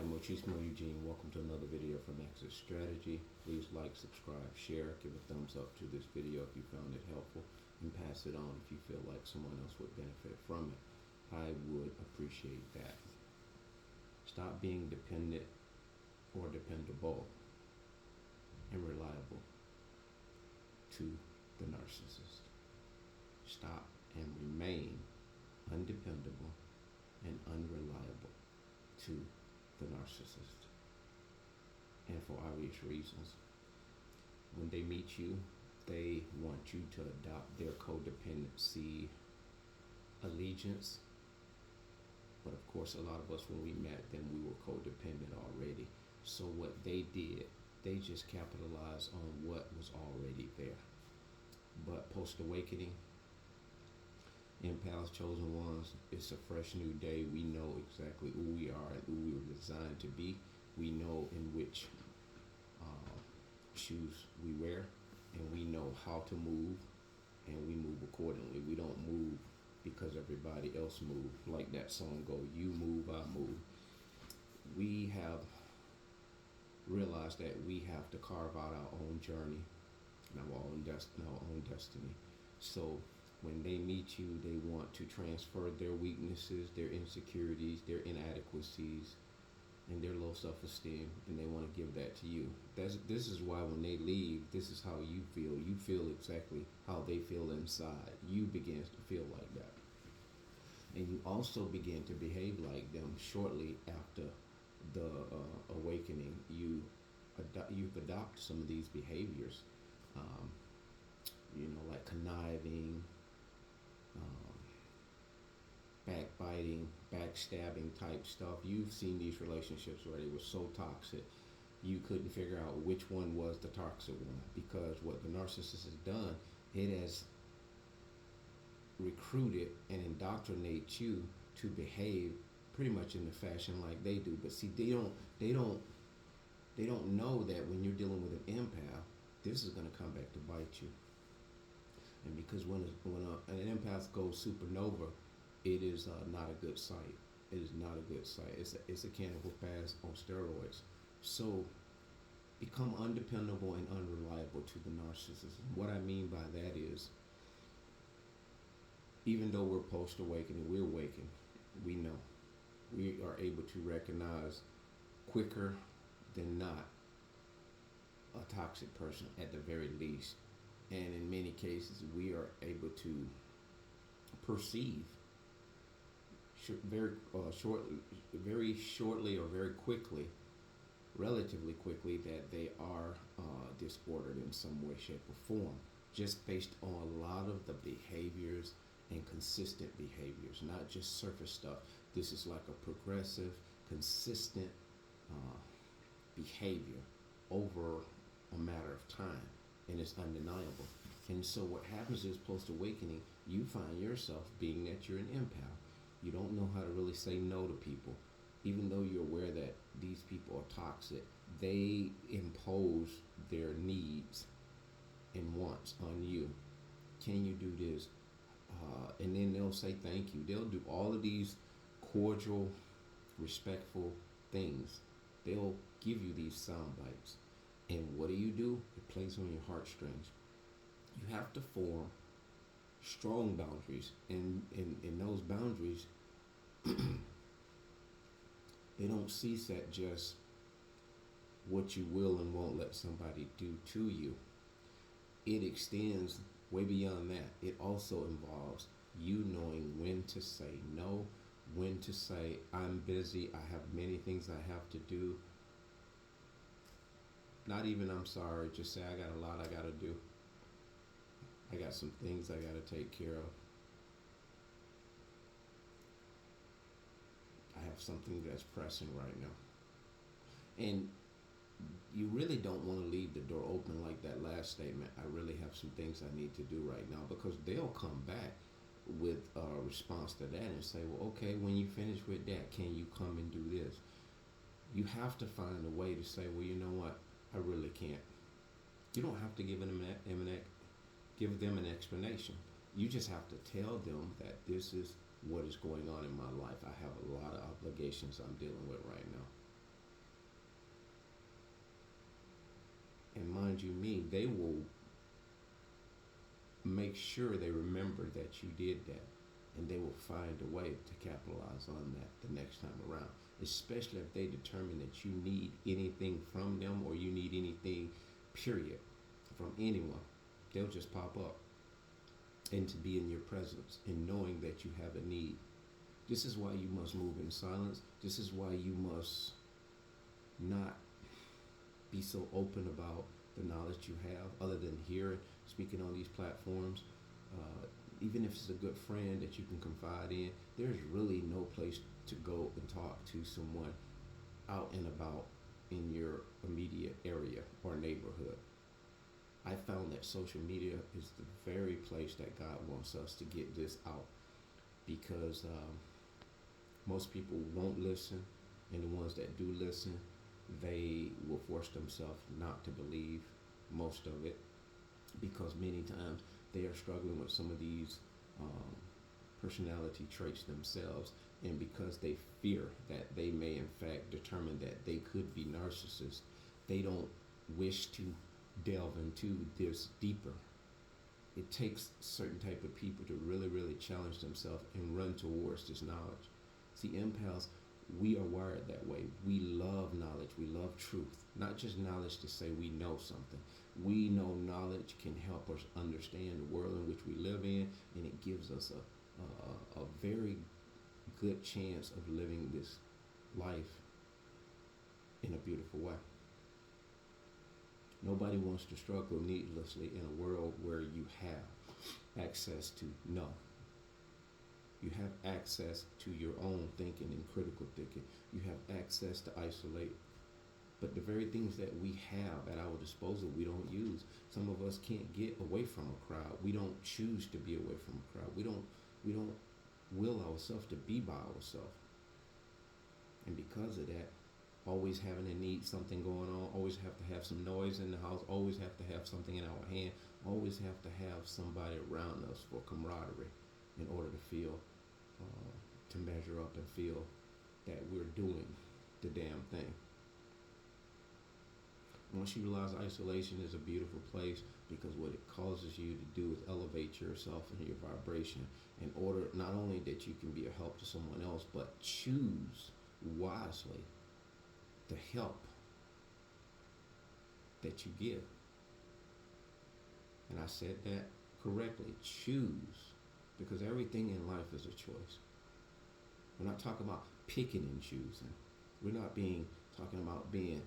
am Ochismo Eugene. Welcome to another video from Access Strategy. Please like, subscribe, share, give a thumbs up to this video if you found it helpful, and pass it on if you feel like someone else would benefit from it. I would appreciate that. Stop being dependent or dependable and reliable to the narcissist. Stop and remain undependable and unreliable to the narcissist. And for obvious reasons. When they meet you, they want you to adopt their codependency allegiance. But of course, a lot of us, when we met them, we were codependent already. So what they did, they just capitalized on what was already there. But post-awakening, empaths, chosen ones, it's a fresh new day. We know exactly who we are and who we were designed to be. We know in which shoes we wear, and we know how to move, and we move accordingly. We don't move because everybody else moves. Like that song goes, you move, I move. We have realized that we have to carve out our own journey and our own destiny. So when they meet you, they want to transfer their weaknesses, their insecurities, their inadequacies, and their low self-esteem, and they want to give that to you. This is why when they leave, this is how you feel. You feel exactly how they feel inside. You begin to feel like that. And you also begin to behave like them shortly after the awakening. You've adopted some of these behaviors, like conniving, backbiting, backstabbing type stuff. You've seen these relationships where they were so toxic, you couldn't figure out which one was the toxic one, because what the narcissist has done, it has recruited and indoctrinated you to behave pretty much in the fashion like they do. But see, they don't know that when you're dealing with an empath, this is going to come back to bite you. And because when an empath goes supernova, it is not a good sight. It is not a good sight. It's a cannibal pass on steroids. So become undependable and unreliable to the narcissist. What I mean by that is, even though we're post-awakening, we're awakened. We know. We are able to recognize quicker than not a toxic person at the very least. And in many cases, we are able to perceive very shortly or very quickly, relatively quickly, that they are disordered in some way, shape, or form, just based on a lot of the behaviors and consistent behaviors, not just surface stuff. This is like a progressive, consistent behavior over a matter of time, and it's undeniable. And so what happens is, post-awakening, you find yourself, being that you're an empath, you don't know how to really say no to people. Even though you're aware that these people are toxic, they impose their needs and wants on you. Can you do this? And then they'll say thank you. They'll do all of these cordial, respectful things. They'll give you these sound bites. And what do? It plays on your heartstrings. You have to form strong boundaries. And in those boundaries, they don't cease at just what you will and won't let somebody do to you. It extends way beyond that. It also involves you knowing when to say no, when to say, I'm busy, I have many things I have to do. Not even I'm sorry, just say, I got a lot I got to do. I got some things I got to take care of. I have something that's pressing right now. And you really don't want to leave the door open like that last statement. I really have some things I need to do right now, because they'll come back with a response to that and say, well, okay, when you finish with that, can you come and do this? You have to find a way to say, well, you know what? I really can't. You don't have to give them an explanation. You just have to tell them that this is what is going on in my life. I have a lot of obligations I'm dealing with right now. And mind you me, they will make sure they remember that you did that. And they will find a way to capitalize on that the next time around. Especially if they determine that you need anything from them or you need anything, period, from anyone. They'll just pop up. And to be in your presence and knowing that you have a need. This is why you must move in silence. This is why you must not be so open about the knowledge you have, other than here speaking on these platforms. Even if it's a good friend that you can confide in, there's really no place to go and talk to someone out and about in your immediate area or neighborhood. I found that social media is the very place that God wants us to get this out, because most people won't listen, and the ones that do listen, they will force themselves not to believe most of it, because many times they are struggling with some of these personality traits themselves, and because they fear that they may in fact determine that they could be narcissists, they don't wish to delve into this deeper. It takes certain type of people to really challenge themselves and run towards this knowledge. See, empaths, we are wired that way. We love knowledge. We love truth. Not just knowledge to say we know something. We know knowledge can help us understand the world in which we live in, and it gives us a very good chance of living this life in a beautiful way. Nobody wants to struggle needlessly in a world where you have access to know. You have access to your own thinking and critical thinking. You have access to isolate. But the very things that we have at our disposal, we don't use. Some of us can't get away from a crowd. We don't choose to be away from a crowd. We don't will ourselves to be by ourselves. And because of that, always having to need something going on, always have to have some noise in the house, always have to have something in our hand, always have to have somebody around us for camaraderie in order to feel, to measure up and feel that we're doing the damn thing. Once you realize isolation is a beautiful place, because what it causes you to do is elevate yourself and your vibration in order not only that you can be a help to someone else, but choose wisely the help that you give. And I said that correctly. Choose, because everything in life is a choice. We're not talking about picking and choosing. We're not talking about being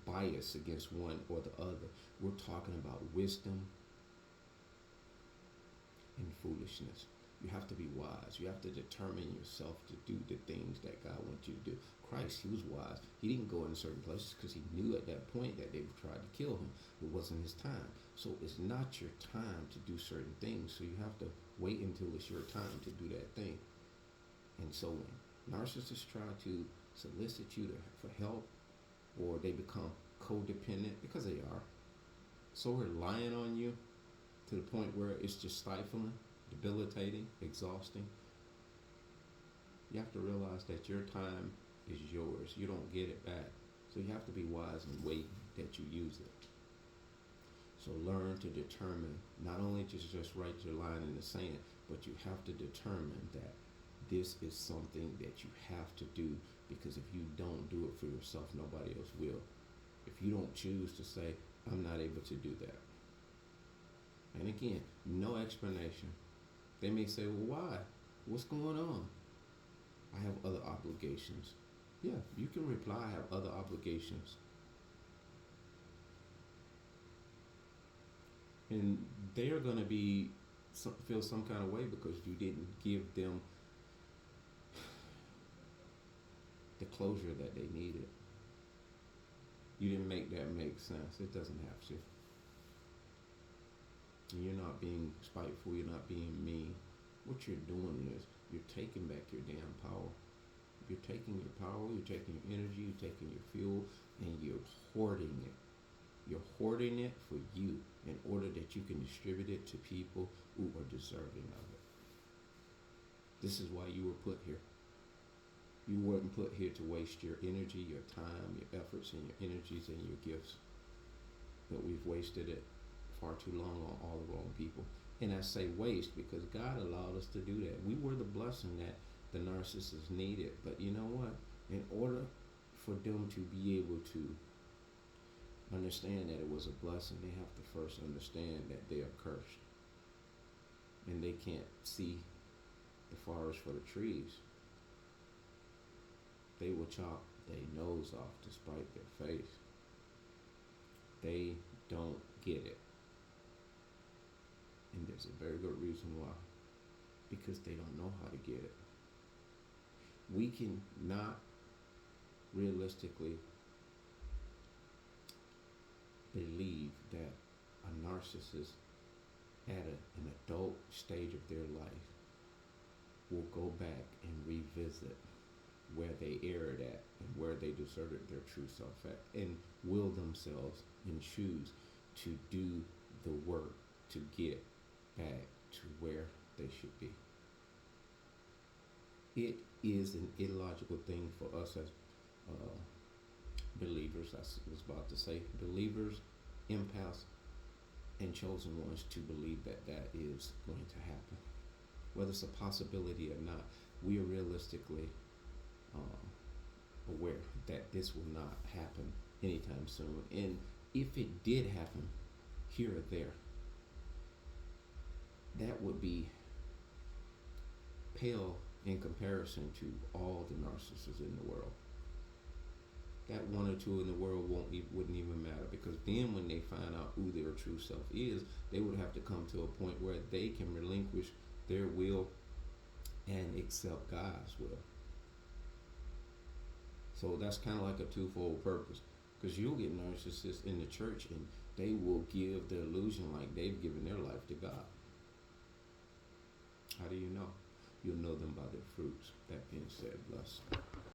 biased against one or the other. We're talking about wisdom and foolishness. You have to be wise. You have to determine yourself to do the things that God wants you to do. Christ, he was wise. He didn't go in certain places because he knew at that point that they would try to kill him. It wasn't his time. So it's not your time to do certain things. So you have to wait until it's your time to do that thing. And so when narcissists try to solicit you for help, or they become codependent, because they are, so reliant on you to the point where it's just stifling, debilitating, exhausting, you have to realize that your time is yours. You don't get it back. So you have to be wise and wait that you use it. So learn to determine, not only just write your line in the sand, but you have to determine that this is something that you have to do, because if you don't do it for yourself, nobody else will. If you don't choose to say, I'm not able to do that. And again, no explanation. They may say, well, why? What's going on? I have other obligations. Yeah, you can reply, I have other obligations. And they are going to feel some kind of way because you didn't give them the closure that they needed. You didn't make that make sense. It doesn't have to. And you're not being spiteful. You're not being mean. What you're doing is you're taking back your damn power. You're taking your power, you're taking your energy, you're taking your fuel, and you're hoarding it. You're hoarding it for you in order that you can distribute it to people who are deserving of it. This is why you were put here. You weren't put here to waste your energy, your time, your efforts, and your energies and your gifts. but we've wasted it far too long on all the wrong people. And I say waste because God allowed us to do that. We were the blessing that the narcissists needed. But you know what? In order for them to be able to understand that it was a blessing, they have to first understand that they are cursed. And they can't see the forest for the trees. They will chop their nose off to spite their face. They don't get it. And there's a very good reason why. Because they don't know how to get it. We can not realistically believe that a narcissist at an adult stage of their life will go back and revisit where they erred at and where they deserted their true self at, and will themselves and choose to do the work to get back to where they should be. It is an illogical thing for us as believers, I was about to say, believers, empaths, and chosen ones to believe that that is going to happen. Whether it's a possibility or not, we are realistically aware that this will not happen anytime soon. And if it did happen here or there, that would be pale in comparison to all the narcissists in the world. That one or two in the world wouldn't even matter, because then when they find out who their true self is, they would have to come to a point where they can relinquish their will and accept God's will. So that's kind of like a twofold purpose, because you'll get narcissists in the church and they will give the illusion like they've given their life to God. How do you know? You'll know them by their fruits. That being said, bless.